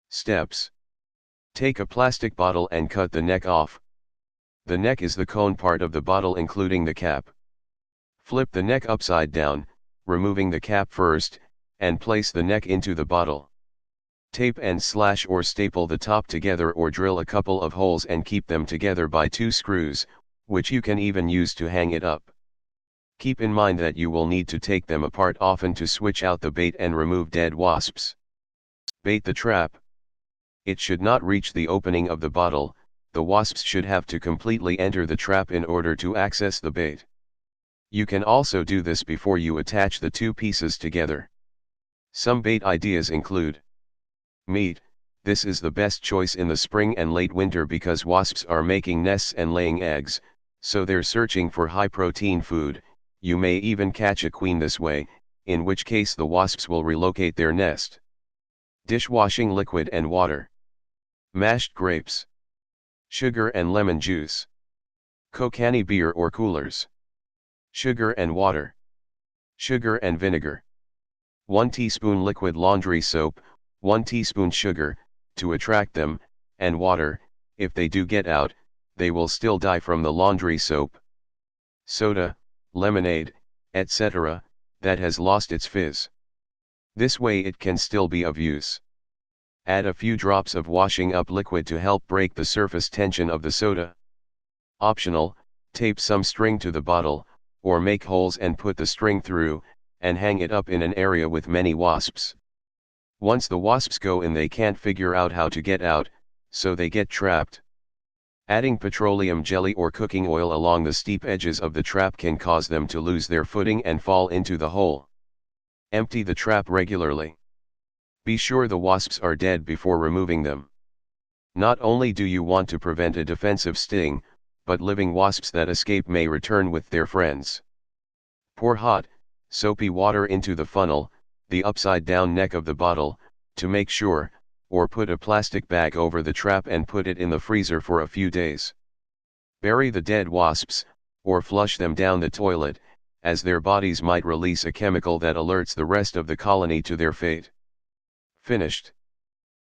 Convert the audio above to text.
Steps. Take a plastic bottle and cut the neck off. The neck is the cone part of the bottle including the cap. Flip the neck upside down, removing the cap first, and place the neck into the bottle. Tape and slash or staple the top together or drill a couple of holes and keep them together by 2 screws, which you can even use to hang it up. Keep in mind that you will need to take them apart often to switch out the bait and remove dead wasps. Bait the trap. It should not reach the opening of the bottle, the wasps should have to completely enter the trap in order to access the bait. You can also do this before you attach the 2 pieces together. Some bait ideas include meat. This is the best choice in the spring and late winter because wasps are making nests and laying eggs, so they're searching for high-protein food. You may even catch a queen this way, in which case the wasps will relocate their nest. Dishwashing liquid and water. Mashed grapes. Sugar and lemon juice. Kokanee beer or coolers. Sugar and water. Sugar and vinegar. 1 teaspoon liquid laundry soap, 1 teaspoon sugar, to attract them, and water. If they do get out, they will still die from the laundry soap. Soda, lemonade, etc., that has lost its fizz. This way it can still be of use. Add a few drops of washing up liquid to help break the surface tension of the soda. Optional, tape some string to the bottle, or make holes and put the string through, and hang it up in an area with many wasps. Once the wasps go in they can't figure out how to get out, so they get trapped. Adding petroleum jelly or cooking oil along the steep edges of the trap can cause them to lose their footing and fall into the hole. Empty the trap regularly. Be sure the wasps are dead before removing them. Not only do you want to prevent a defensive sting, but living wasps that escape may return with their friends. Pour hot, soapy water into the funnel, the upside-down neck of the bottle, to make sure, or put a plastic bag over the trap and put it in the freezer for a few days. Bury the dead wasps, or flush them down the toilet, as their bodies might release a chemical that alerts the rest of the colony to their fate. Finished.